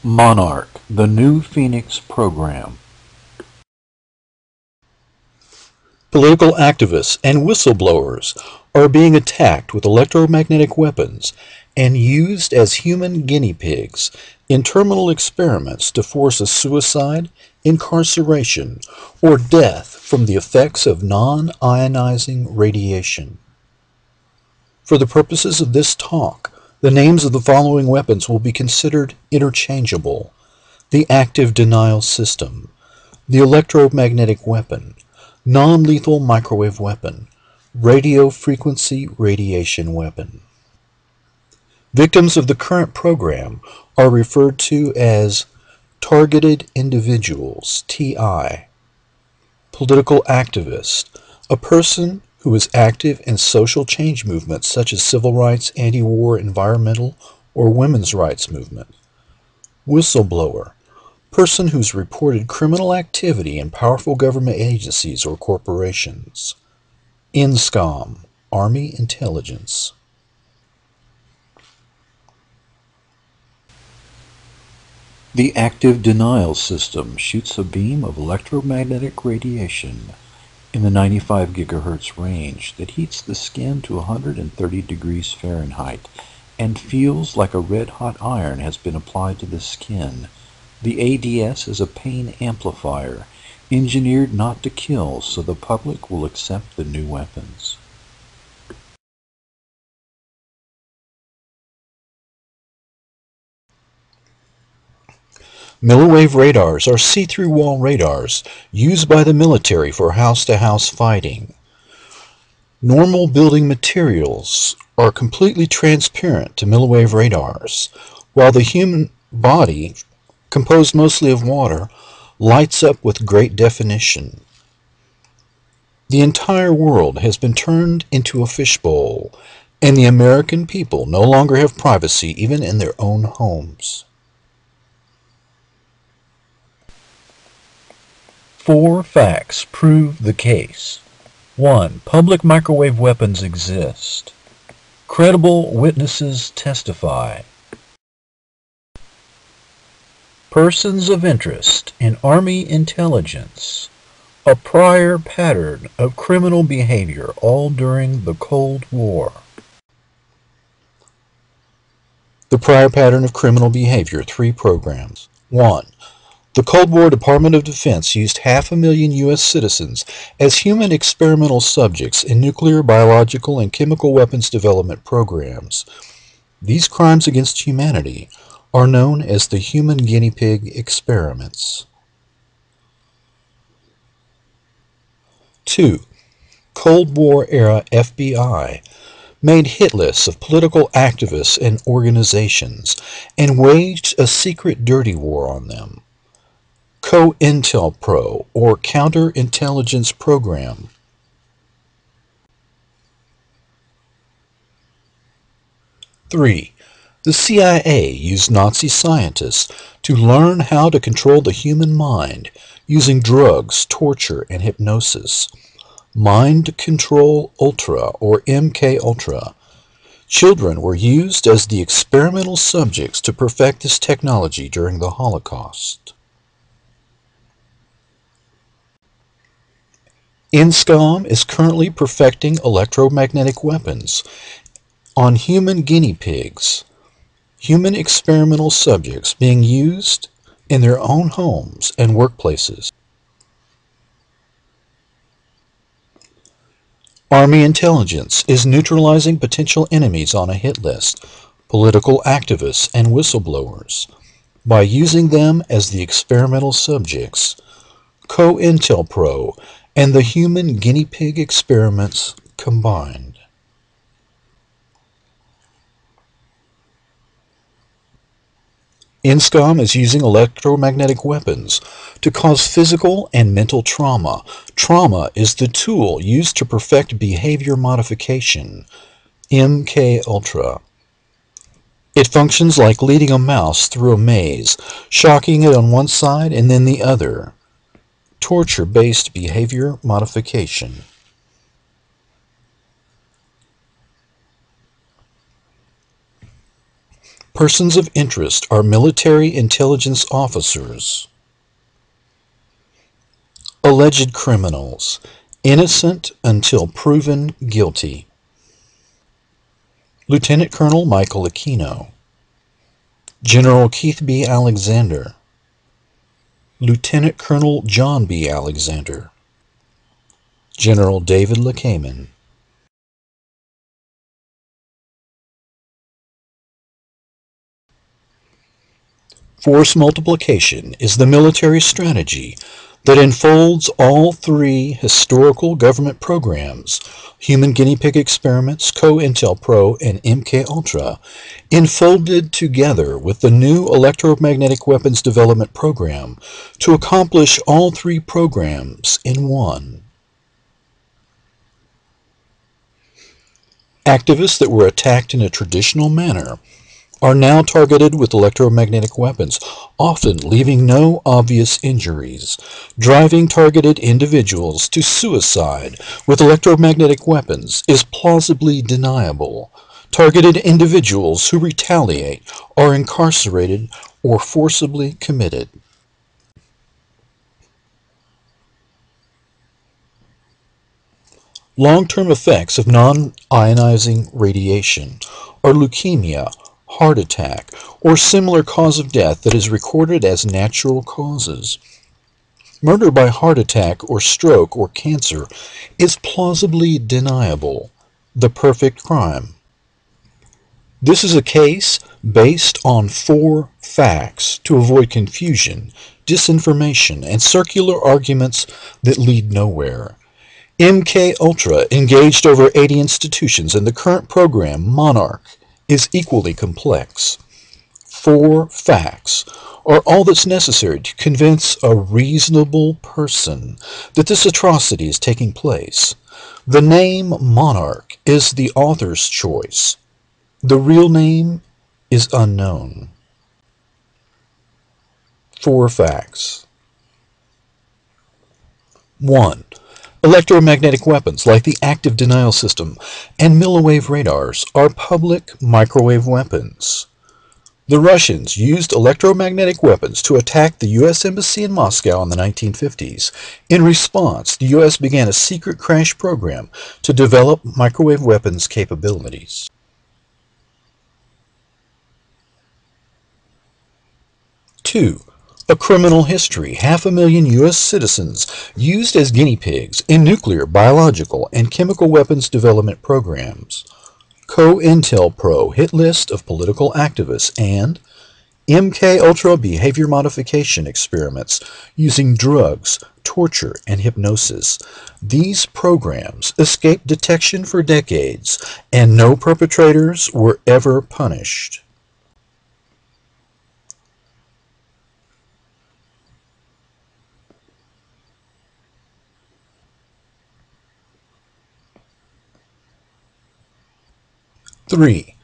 Monarch, the new Phoenix program. Political activists and whistleblowers are being attacked with electromagnetic weapons and used as human guinea pigs in terminal experiments to force a suicide, incarceration, or death from the effects of non-ionizing radiation. For the purposes of this talk, the names of the following weapons will be considered interchangeable: the active denial system, the electromagnetic weapon, non-lethal microwave weapon, radio frequency radiation weapon. Victims of the current program are referred to as targeted individuals, TI. Political activist, a person who is active in social change movements such as civil rights, anti-war, environmental, or women's rights movement. Whistleblower, person who's reported criminal activity in powerful government agencies or corporations. INSCOM, Army Intelligence. The active denial system shoots a beam of electromagnetic radiation in the 95 gigahertz range that heats the skin to 130 degrees Fahrenheit and feels like a red-hot iron has been applied to the skin. The ADS is a pain amplifier, engineered not to kill so the public will accept the new weapons. Milliwave radars are see-through wall radars used by the military for house-to-house fighting. Normal building materials are completely transparent to milliwave radars, while the human body, composed mostly of water, lights up with great definition. The entire world has been turned into a fishbowl, and the American people no longer have privacy even in their own homes. 4 facts prove the case. 1. Public microwave weapons exist. Credible witnesses testify. Persons of interest in Army intelligence. A prior pattern of criminal behavior all during the Cold War. The prior pattern of criminal behavior, 3 programs. 1. The Cold War Department of Defense used 500,000 U.S. citizens as human experimental subjects in nuclear, biological, and chemical weapons development programs. These crimes against humanity are known as the human guinea pig experiments. 2. Cold War era FBI made hit lists of political activists and organizations and waged a secret dirty war on them. COINTELPRO, or Counterintelligence Program. 3. The CIA used Nazi scientists to learn how to control the human mind using drugs, torture, and hypnosis. Mind Control Ultra, or MK Ultra. Children were used as the experimental subjects to perfect this technology during the Holocaust. INSCOM is currently perfecting electromagnetic weapons on human guinea pigs, human experimental subjects being used in their own homes and workplaces. Army intelligence is neutralizing potential enemies on a hit list, political activists and whistleblowers, by using them as the experimental subjects. COINTELPRO and the human guinea pig experiments combined. INSCOM is using electromagnetic weapons to cause physical and mental trauma. Trauma is the tool used to perfect behavior modification. MK Ultra. It functions like leading a mouse through a maze, shocking it on one side and then the other. Torture-based behavior modification. Persons of interest are military intelligence officers, alleged criminals, innocent until proven guilty. Lieutenant Colonel Michael Aquino, General Keith B. Alexander, Lieutenant Colonel John B. Alexander, General David LeCaman. Force multiplication is the military strategy that enfolds all three historical government programs, human guinea pig experiments, COINTELPRO, and MKUltra, enfolded together with the new electromagnetic weapons development program to accomplish all three programs in one. Activists that were attacked in a traditional manner are now targeted with electromagnetic weapons, often leaving no obvious injuries. Driving targeted individuals to suicide with electromagnetic weapons is plausibly deniable. Targeted individuals who retaliate are incarcerated or forcibly committed. Long-term effects of non-ionizing radiation are leukemia, heart attack, or similar cause of death that is recorded as natural causes. Murder by heart attack or stroke or cancer is plausibly deniable, the perfect crime. This is a case based on 4 facts to avoid confusion, disinformation, and circular arguments that lead nowhere. MKUltra engaged over 80 institutions, and the current program, Monarch, is equally complex. 4 facts are all that's necessary to convince a reasonable person that this atrocity is taking place. The name Monarch is the author's choice. The real name is unknown. 4 facts. 1. Electromagnetic weapons like the active denial system and milliwave radars are public microwave weapons. The Russians used electromagnetic weapons to attack the U.S. Embassy in Moscow in the 1950s. In response, the U.S. began a secret crash program to develop microwave weapons capabilities. 2. A criminal history. 500,000 U.S. citizens used as guinea pigs in nuclear, biological, and chemical weapons development programs. COINTELPRO hit list of political activists, and MKUltra behavior modification experiments using drugs, torture, and hypnosis. These programs escaped detection for decades, and no perpetrators were ever punished. Three,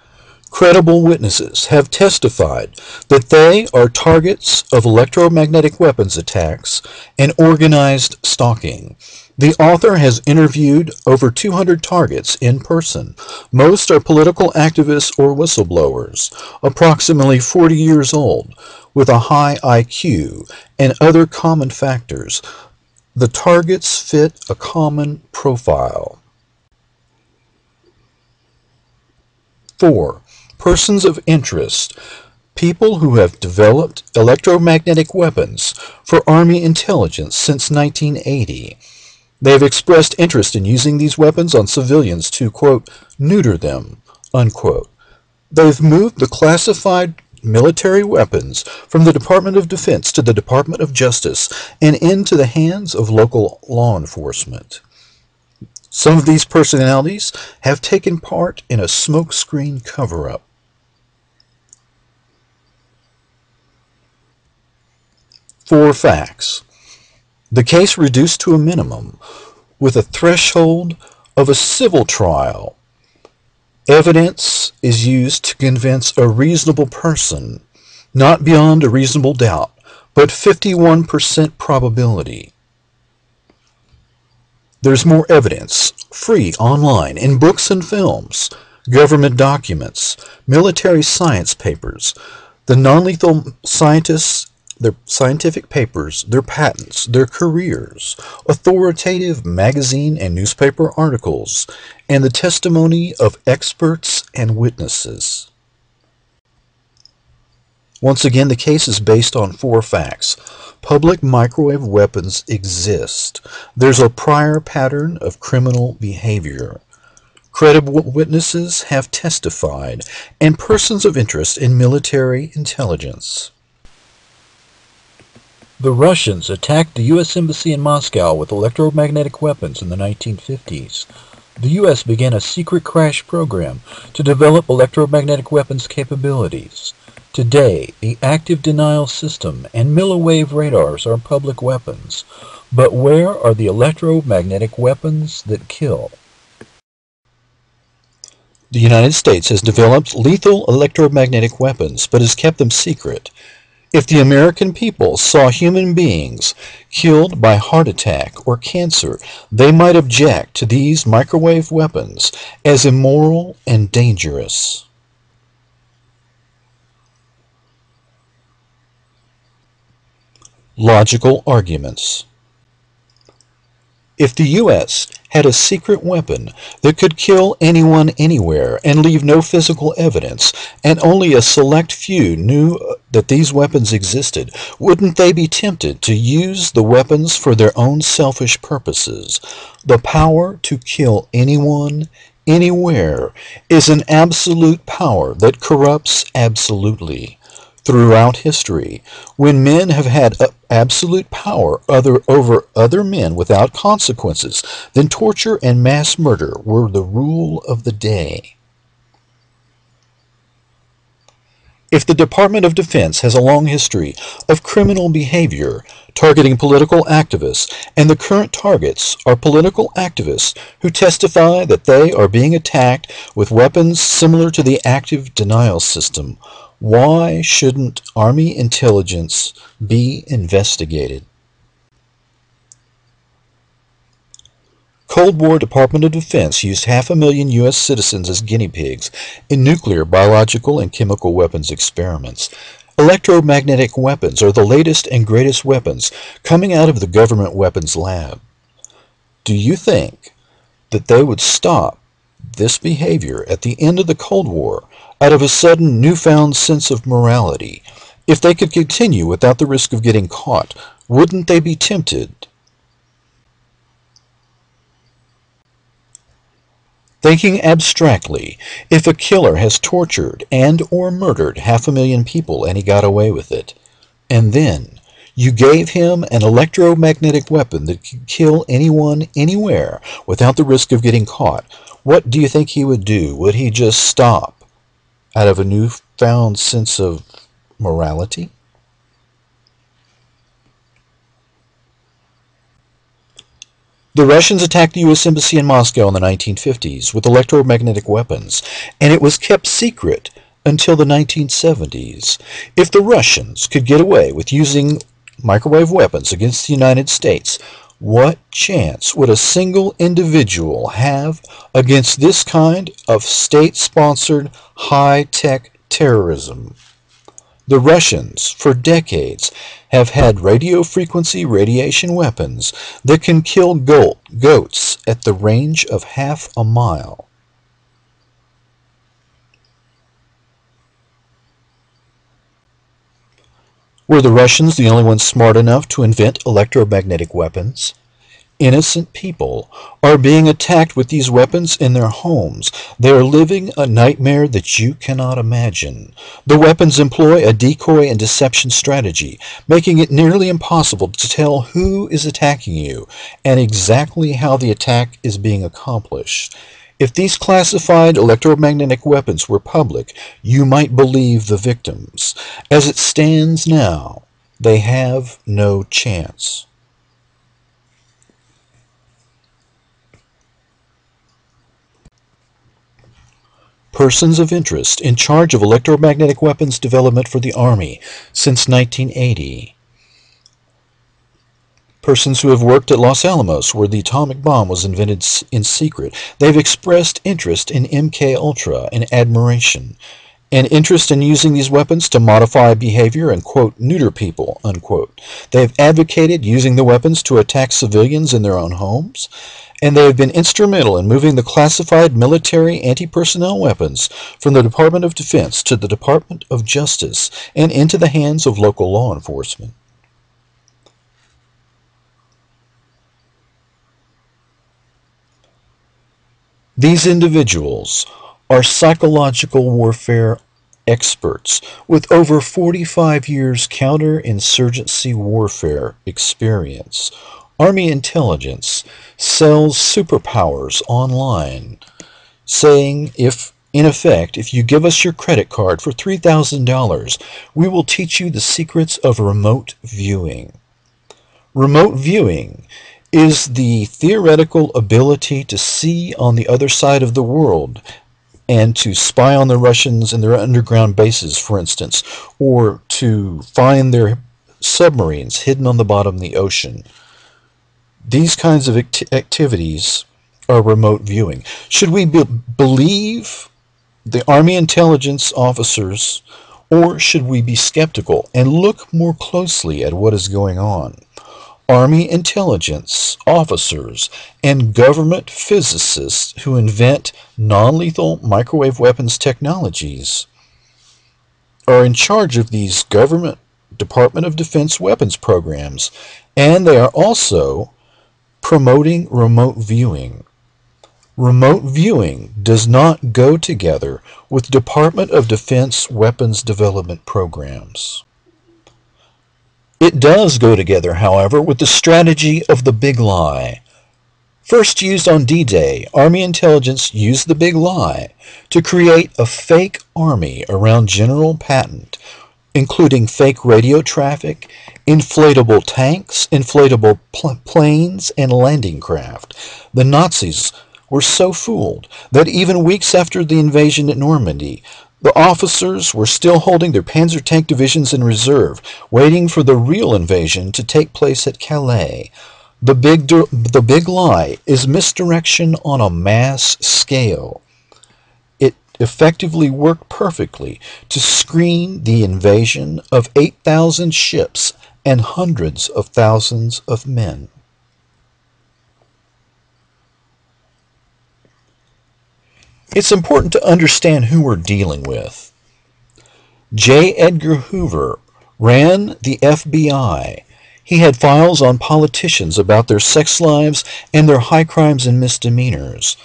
credible witnesses have testified that they are targets of electromagnetic weapons attacks and organized stalking. The author has interviewed over 200 targets in person. Most are political activists or whistleblowers, approximately 40 years old, with a high IQ and other common factors. The targets fit a common profile. 4. Persons of interest. People who have developed electromagnetic weapons for Army intelligence since 1980. They have expressed interest in using these weapons on civilians to, quote, neuter them, unquote. They've moved the classified military weapons from the Department of Defense to the Department of Justice and into the hands of local law enforcement. Some of these personalities have taken part in a smokescreen cover-up. 4 facts. The case reduced to a minimum with a threshold of a civil trial. Evidence is used to convince a reasonable person, not beyond a reasonable doubt, but 51% probability. There's more evidence, free online, in books and films. government documents, military science papers, the non-lethal scientists, their scientific papers, their patents, their careers, authoritative magazine and newspaper articles, and the testimony of experts and witnesses. Once again, the case is based on 4 facts. Public microwave weapons exist. There's a prior pattern of criminal behavior. Credible witnesses have testified, and persons of interest in military intelligence. The Russians attacked the U.S. Embassy in Moscow with electromagnetic weapons in the 1950s. The U.S. began a secret crash program to develop electromagnetic weapons capabilities. Today, the active denial system and milliwave radars are public weapons. But where are the electromagnetic weapons that kill? The United States has developed lethal electromagnetic weapons, but has kept them secret. If the American people saw human beings killed by heart attack or cancer, they might object to these microwave weapons as immoral and dangerous. Logical arguments. If the U.S. had a secret weapon that could kill anyone anywhere and leave no physical evidence, and only a select few knew that these weapons existed, wouldn't they be tempted to use the weapons for their own selfish purposes? The power to kill anyone, anywhere, is an absolute power that corrupts absolutely. Throughout history, when men have had absolute power over other men without consequences, then torture and mass murder were the rule of the day. If the Department of Defense has a long history of criminal behavior targeting political activists, and the current targets are political activists who testify that they are being attacked with weapons similar to the active denial system, why shouldn't Army intelligence be investigated? Cold War Department of Defense used 500,000 U.S. citizens as guinea pigs in nuclear, biological, and chemical weapons experiments. Electromagnetic weapons are the latest and greatest weapons coming out of the government weapons lab. Do you think that they would stop this behavior at the end of the Cold War out of a sudden newfound sense of morality? If they could continue without the risk of getting caught, wouldn't they be tempted? Thinking abstractly, if a killer has tortured and or murdered 500,000 people and he got away with it, and then you gave him an electromagnetic weapon that could kill anyone anywhere without the risk of getting caught, what do you think he would do? Would he just stop out of a newfound sense of morality? The Russians attacked the U.S. Embassy in Moscow in the 1950s with electromagnetic weapons, and it was kept secret until the 1970s. If the Russians could get away with using microwave weapons against the United States, what chance would a single individual have against this kind of state-sponsored high-tech terrorism? The Russians, for decades, have had radio frequency radiation weapons that can kill goats at the range of half a mile. Were the Russians the only ones smart enough to invent electromagnetic weapons? Innocent people are being attacked with these weapons in their homes. They are living a nightmare that you cannot imagine. The weapons employ a decoy and deception strategy, making it nearly impossible to tell who is attacking you and exactly how the attack is being accomplished. If these classified electromagnetic weapons were public, you might believe the victims. As it stands now, they have no chance. Persons of interest in charge of electromagnetic weapons development for the Army since 1980. Persons who have worked at Los Alamos, where the atomic bomb was invented in secret, they've expressed interest in MK Ultra and admiration, and interest in using these weapons to modify behavior and, quote, neuter people, unquote. They have advocated using the weapons to attack civilians in their own homes, and they have been instrumental in moving the classified military anti-personnel weapons from the Department of Defense to the Department of Justice and into the hands of local law enforcement. These individuals are psychological warfare experts with over 45 years counterinsurgency warfare experience. Army intelligence sells superpowers online, saying, in effect, if you give us your credit card for $3,000, we will teach you the secrets of remote viewing. Remote viewing is the theoretical ability to see on the other side of the world and to spy on the Russians in their underground bases, for instance, or to find their submarines hidden on the bottom of the ocean. These kinds of activities are remote viewing. Should we believe the Army intelligence officers, or should we be skeptical and look more closely at what is going on? Army intelligence officers and government physicists who invent non-lethal microwave weapons technologies are in charge of these government Department of Defense weapons programs, and they are also promoting remote viewing. Remote viewing does not go together with Department of Defense weapons development programs. It does go together, however, with the strategy of the big lie. First used on D-Day, Army intelligence used the big lie to create a fake army around General Patton, including fake radio traffic, inflatable tanks, inflatable planes, and landing craft. The Nazis were so fooled that even weeks after the invasion at Normandy, the officers were still holding their Panzer tank divisions in reserve, waiting for the real invasion to take place at Calais. The big lie is misdirection on a mass scale. It effectively worked perfectly to screen the invasion of 8,000 ships and hundreds of thousands of men. It's important to understand who we're dealing with. J. Edgar Hoover ran the FBI. He had files on politicians about their sex lives and their high crimes and misdemeanors.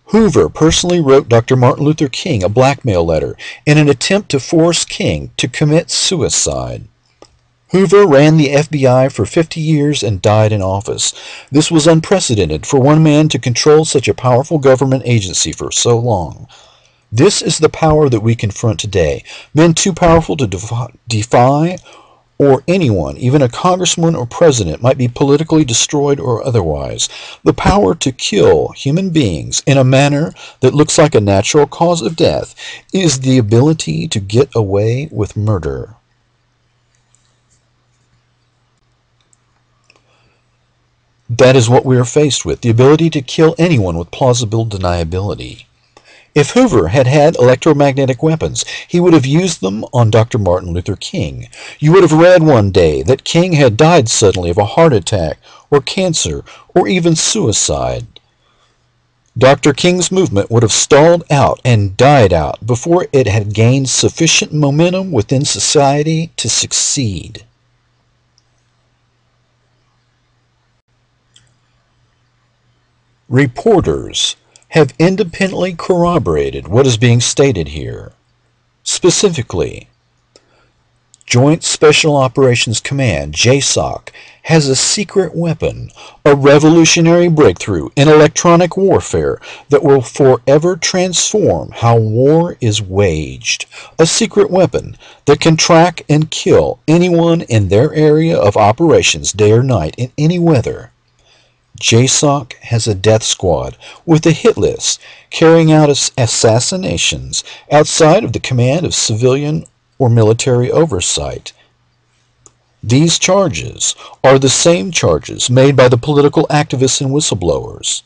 Hoover personally wrote Dr. Martin Luther King a blackmail letter in an attempt to force King to commit suicide. Hoover ran the FBI for 50 years and died in office. This was unprecedented for one man to control such a powerful government agency for so long. This is the power that we confront today. Men too powerful to defy, or anyone, even a congressman or president, might be politically destroyed or otherwise. The power to kill human beings in a manner that looks like a natural cause of death is the ability to get away with murder. That is what we are faced with, the ability to kill anyone with plausible deniability. If Hoover had had electromagnetic weapons, he would have used them on Dr. Martin Luther King. You would have read one day that King had died suddenly of a heart attack, or cancer, or even suicide. Dr. King's movement would have stalled out and died out before it had gained sufficient momentum within society to succeed. Reporters have independently corroborated what is being stated here. Specifically, Joint Special Operations Command, JSOC, has a secret weapon, a revolutionary breakthrough in electronic warfare that will forever transform how war is waged. A secret weapon that can track and kill anyone in their area of operations day or night in any weather. JSOC has a death squad with a hit list carrying out assassinations outside of the command of civilian or military oversight. These charges are the same charges made by the political activists and whistleblowers,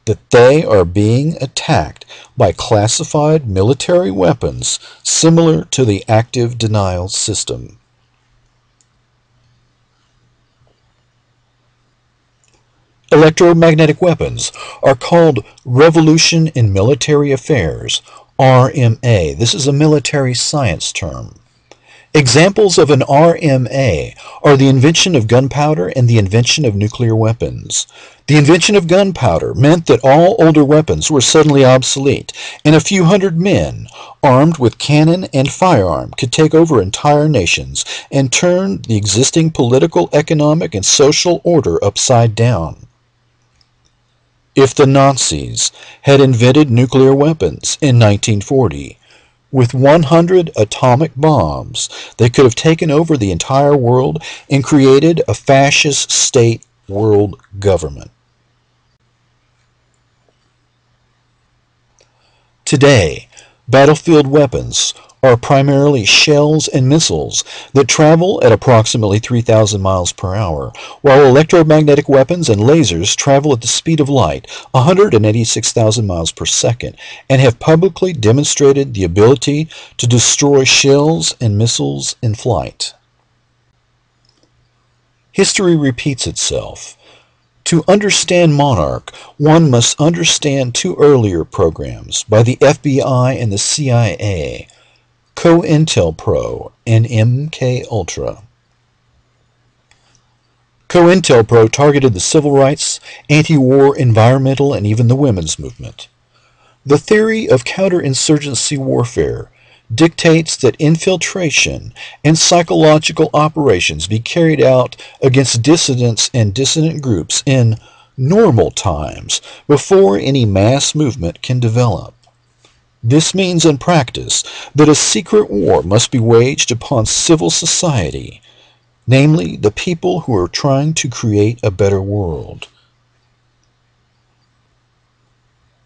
that they are being attacked by classified military weapons similar to the active denial system. Electromagnetic weapons are called Revolution in Military Affairs, RMA. This is a military science term. Examples of an RMA are the invention of gunpowder and the invention of nuclear weapons. The invention of gunpowder meant that all older weapons were suddenly obsolete, and a few hundred men, armed with cannon and firearm, could take over entire nations and turn the existing political, economic, and social order upside down. If the Nazis had invented nuclear weapons in 1940, with 100 atomic bombs, they could have taken over the entire world and created a fascist state world government. Today, battlefield weapons are primarily shells and missiles that travel at approximately 3,000 miles per hour, while electromagnetic weapons and lasers travel at the speed of light, 186,000 miles per second, and have publicly demonstrated the ability to destroy shells and missiles in flight. History repeats itself. To understand Monarch, one must understand two earlier programs by the FBI and the CIA, COINTELPRO and MKUltra. COINTELPRO targeted the civil rights, anti-war, environmental, and even the women's movement. The theory of counterinsurgency warfare dictates that infiltration and psychological operations be carried out against dissidents and dissident groups in normal times before any mass movement can develop. This means in practice that a secret war must be waged upon civil society, namely the people who are trying to create a better world.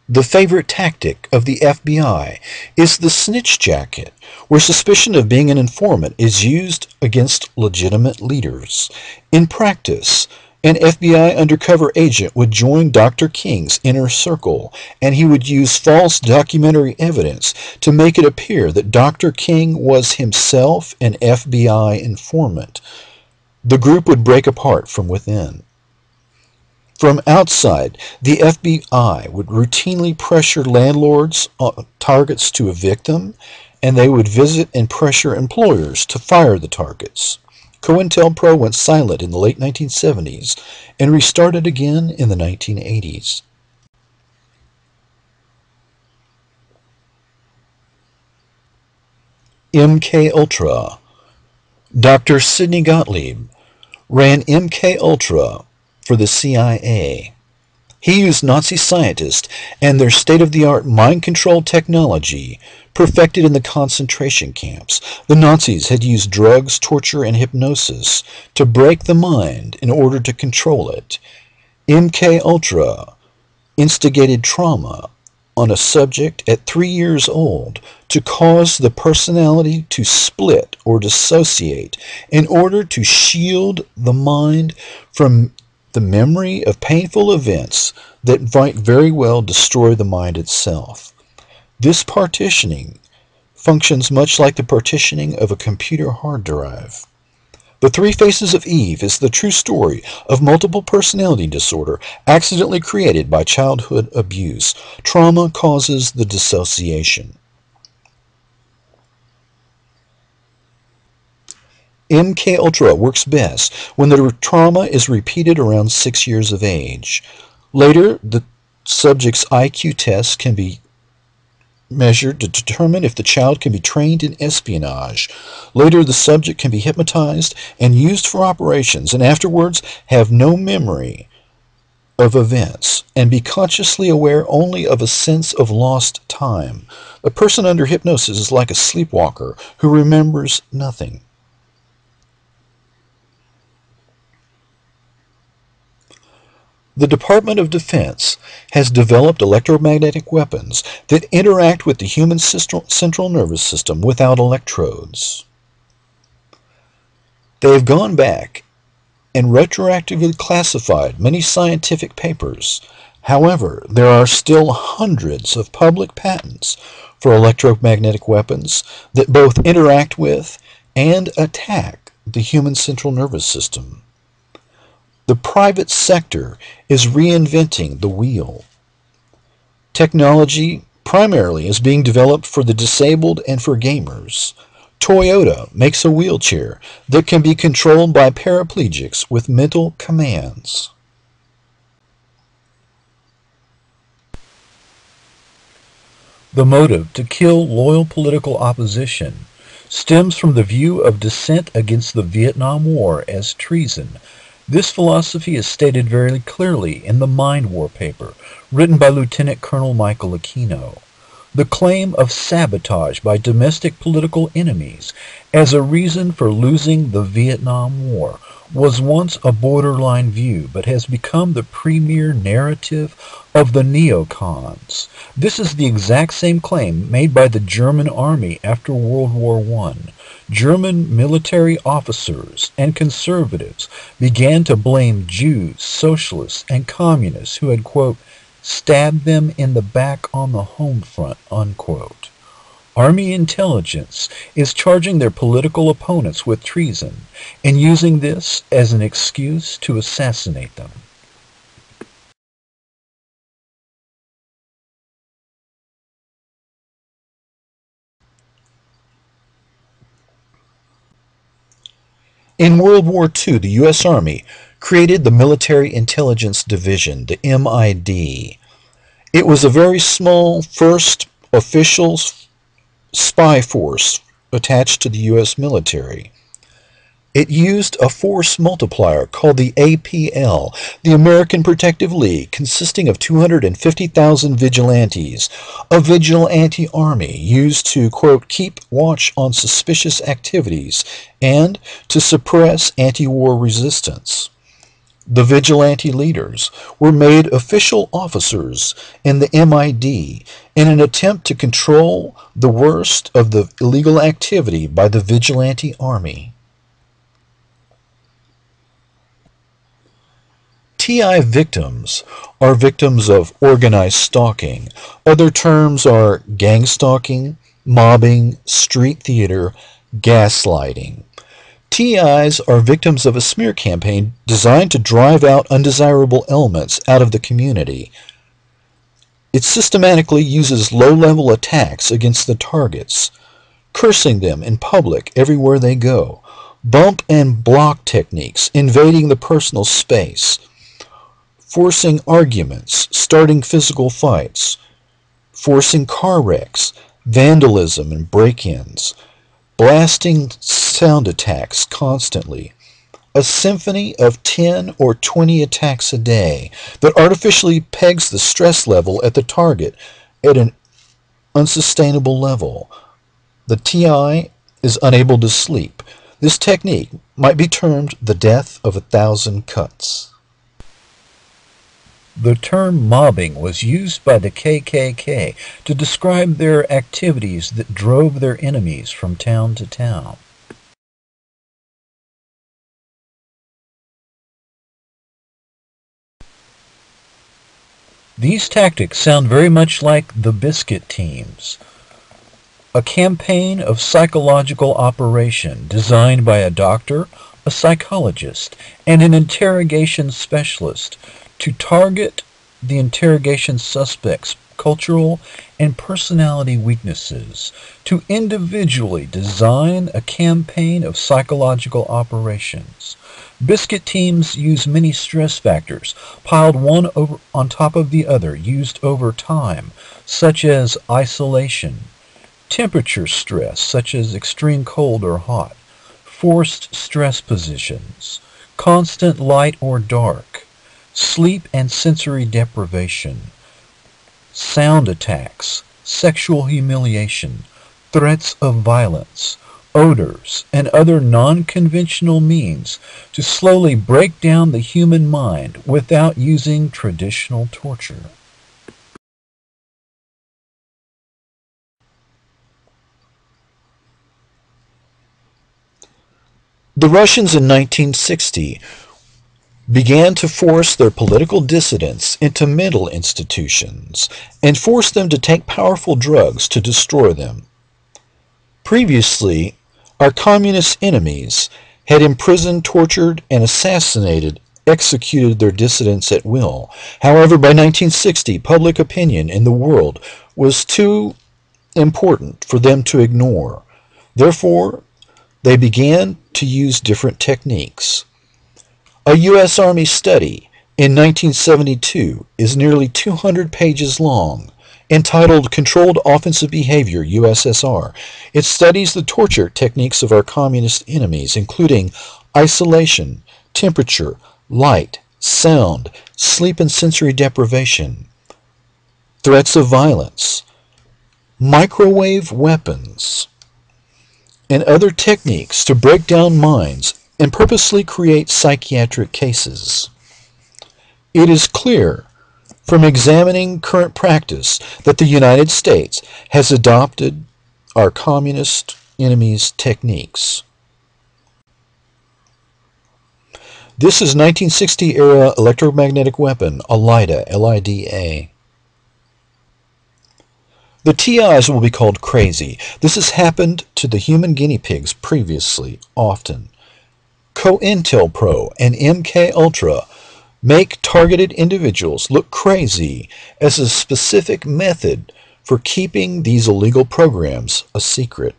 The favorite tactic of the FBI is the snitch jacket, where suspicion of being an informant is used against legitimate leaders. In practice, an FBI undercover agent would join Dr. King's inner circle, and he would use false documentary evidence to make it appear that Dr. King was himself an FBI informant. The group would break apart from within. From outside, the FBI would routinely pressure landlords on targets to evict them, and they would visit and pressure employers to fire the targets. COINTELPRO went silent in the late 1970s and restarted again in the 1980s. MKUltra. Dr. Sidney Gottlieb ran MKUltra for the CIA. He used Nazi scientists and their state-of-the-art mind control technology perfected in the concentration camps. The Nazis had used drugs, torture, and hypnosis to break the mind in order to control it. MKUltra instigated trauma on a subject at 3 years old to cause the personality to split or dissociate in order to shield the mind from the memory of painful events that might very well destroy the mind itself. This partitioning functions much like the partitioning of a computer hard drive. The Three Faces of Eve is the true story of multiple personality disorder accidentally created by childhood abuse. Trauma causes the dissociation. MKUltra works best when the trauma is repeated around 6 years of age. Later, the subject's IQ test can be measured to determine if the child can be trained in espionage. Later, the subject can be hypnotized and used for operations, and afterwards have no memory of events and be consciously aware only of a sense of lost time. A person under hypnosis is like a sleepwalker who remembers nothing. The Department of Defense has developed electromagnetic weapons that interact with the human central nervous system without electrodes. They have gone back and retroactively classified many scientific papers. However, there are still hundreds of public patents for electromagnetic weapons that both interact with and attack the human central nervous system. The private sector is reinventing the wheel. Technology primarily is being developed for the disabled and for gamers. Toyota makes a wheelchair that can be controlled by paraplegics with mental commands. The motive to kill loyal political opposition stems from the view of dissent against the Vietnam War as treason. This philosophy is stated very clearly in the Mind War paper, written by Lieutenant Colonel Michael Aquino. The claim of sabotage by domestic political enemies as a reason for losing the Vietnam War was once a borderline view, but has become the premier narrative of the neocons. This is the exact same claim made by the German army after World War I. German military officers and conservatives began to blame Jews, socialists, and communists who had, quote, stabbed them in the back on the home front, unquote. Army intelligence is charging their political opponents with treason and using this as an excuse to assassinate them. In World War II, the U.S. Army created the Military Intelligence Division, the MID. It was a very small first official spy force attached to the U.S. military. It used a force multiplier called the APL, the American Protective League, consisting of 250,000 vigilantes, a vigilante army used to, quote, keep watch on suspicious activities and to suppress anti-war resistance. The vigilante leaders were made official officers in the MID in an attempt to control the worst of the illegal activity by the vigilante army. TI victims are victims of organized stalking. Other terms are gang stalking, mobbing, street theater, gaslighting. TIs are victims of a smear campaign designed to drive out undesirable elements out of the community. It systematically uses low-level attacks against the targets, cursing them in public everywhere they go, bump and block techniques, invading the personal space, forcing arguments, starting physical fights, forcing car wrecks, vandalism and break-ins, blasting sound attacks constantly, a symphony of 10 or 20 attacks a day that artificially pegs the stress level at the target at an unsustainable level. The TI is unable to sleep. This technique might be termed the death of 1,000 cuts. The term mobbing was used by the KKK to describe their activities that drove their enemies from town to town. These tactics sound very much like the biscuit teams, a campaign of psychological operation designed by a doctor, a psychologist, and an interrogation specialist to target the interrogation suspect's cultural and personality weaknesses, to individually design a campaign of psychological operations. Biscuit teams use many stress factors, piled one on top of the other, used over time, such as isolation, temperature stress, such as extreme cold or hot, forced stress positions, constant light or dark, sleep and sensory deprivation, sound attacks, sexual humiliation, threats of violence, odors, and other non-conventional means to slowly break down the human mind without using traditional torture. The Russians in 1960 began to force their political dissidents into mental institutions and forced them to take powerful drugs to destroy them. Previously, our communist enemies had imprisoned, tortured, and executed their dissidents at will. However, by 1960, public opinion in the world was too important for them to ignore. Therefore, they began to use different techniques. A U.S. Army study in 1972 is nearly 200 pages long, entitled Controlled Offensive Behavior, USSR. It studies the torture techniques of our communist enemies, including isolation, temperature, light, sound, sleep and sensory deprivation, threats of violence, microwave weapons, and other techniques to break down minds and purposely create psychiatric cases. It is clear from examining current practice that the United States has adopted our communist enemies' techniques. This is 1960-era electromagnetic weapon, a LIDA, L-I-D-A. The TIs will be called crazy. This has happened to the human guinea pigs previously, often. COINTELPRO and MKUltra make targeted individuals look crazy as a specific method for keeping these illegal programs a secret.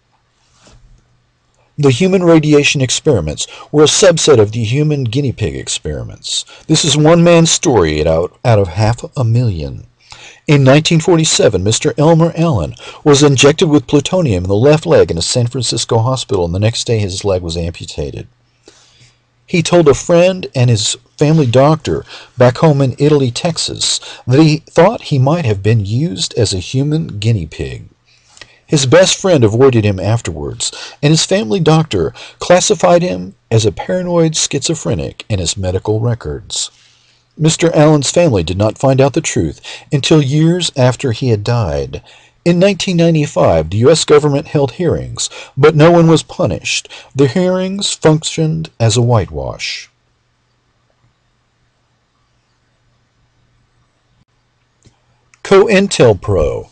The human radiation experiments were a subset of the human guinea pig experiments. This is one man's story out of 500,000. In 1947, Mr. Elmer Allen was injected with plutonium in the left leg in a San Francisco hospital, and the next day his leg was amputated. He told a friend and his family doctor back home in Italy, Texas, that he thought he might have been used as a human guinea pig. His best friend avoided him afterwards, and his family doctor classified him as a paranoid schizophrenic in his medical records. Mr. Allen's family did not find out the truth until years after he had died. In 1995, the U.S. government held hearings, but no one was punished. The hearings functioned as a whitewash. COINTELPRO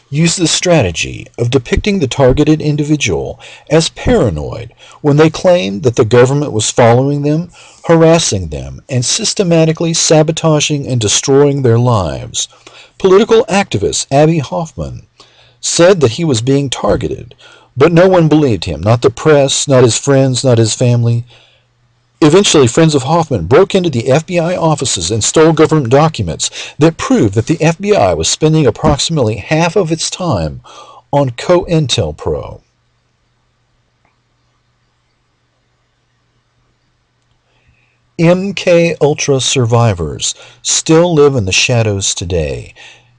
used the strategy of depicting the targeted individual as paranoid when they claimed that the government was following them, harassing them, and systematically sabotaging and destroying their lives. Political activist Abbie Hoffman said that he was being targeted, but no one believed him, not the press, not his friends, not his family. Eventually, friends of Hoffman broke into the FBI offices and stole government documents that proved that the FBI was spending approximately half of its time on COINTELPRO. MKUltra survivors still live in the shadows today,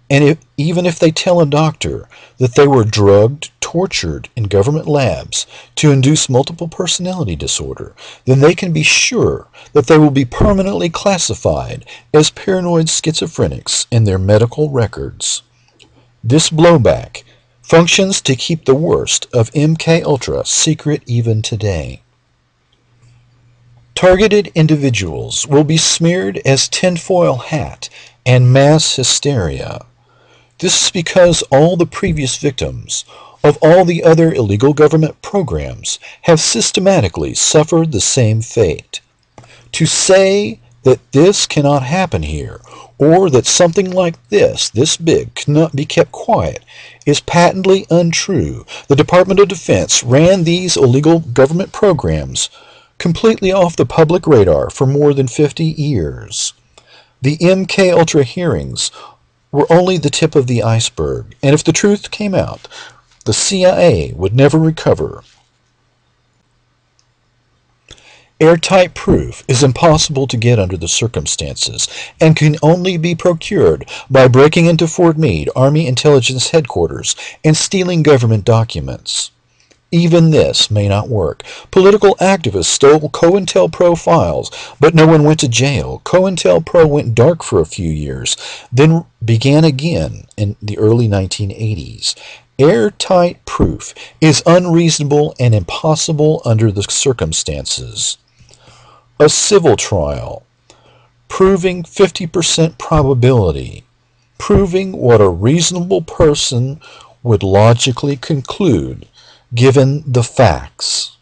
and even if they tell a doctor that they were drugged, tortured in government labs to induce multiple personality disorder, then they can be sure that they will be permanently classified as paranoid schizophrenics in their medical records. This blowback functions to keep the worst of MKUltra secret even today. Targeted individuals will be smeared as tinfoil hat and mass hysteria. This is because all the previous victims of all the other illegal government programs have systematically suffered the same fate. To say that this cannot happen here, or that something like this big, cannot be kept quiet, is patently untrue. The Department of Defense ran these illegal government programs completely off the public radar for more than 50 years. The MKUltra hearings were only the tip of the iceberg, and if the truth came out, the CIA would never recover. Airtight proof is impossible to get under the circumstances and can only be procured by breaking into Fort Meade Army Intelligence Headquarters and stealing government documents. Even this may not work. Political activists stole COINTELPRO files, but no one went to jail. COINTELPRO went dark for a few years, then began again in the early 1980s. Airtight proof is unreasonable and impossible under the circumstances. A civil trial, proving 50% probability, proving what a reasonable person would logically conclude given the facts.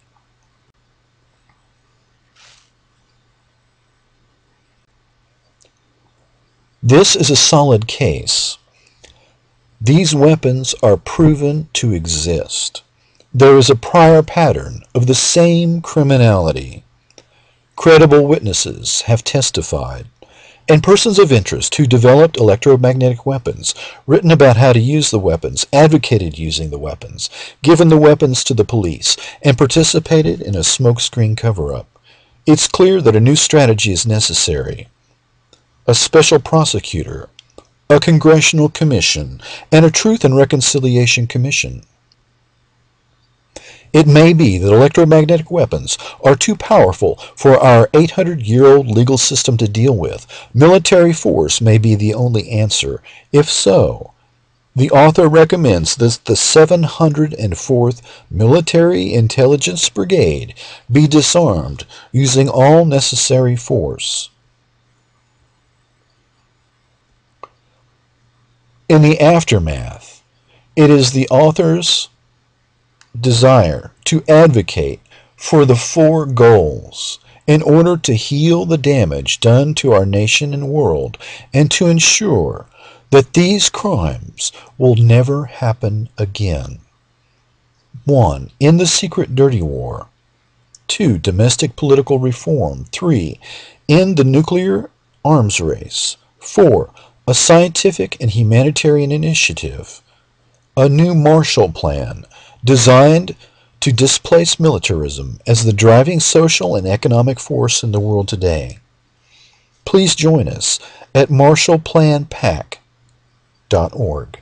This is a solid case. These weapons are proven to exist. There is a prior pattern of the same criminality. Credible witnesses have testified, and persons of interest who developed electromagnetic weapons, written about how to use the weapons, advocated using the weapons, given the weapons to the police, and participated in a smokescreen cover-up. It's clear that a new strategy is necessary. A special prosecutor, a congressional commission, and a Truth and Reconciliation Commission. It may be that electromagnetic weapons are too powerful for our 800-year-old legal system to deal with. Military force may be the only answer. If so, the author recommends that the 704th Military Intelligence Brigade be disarmed using all necessary force. In the aftermath, it is the author's desire to advocate for the four goals in order to heal the damage done to our nation and world and to ensure that these crimes will never happen again. 1. End the secret dirty war. 2. Domestic political reform. 3. End the nuclear arms race. 4. A scientific and humanitarian initiative. A new Marshall Plan designed to displace militarism as the driving social and economic force in the world today. Please join us at marshallplanpac.org.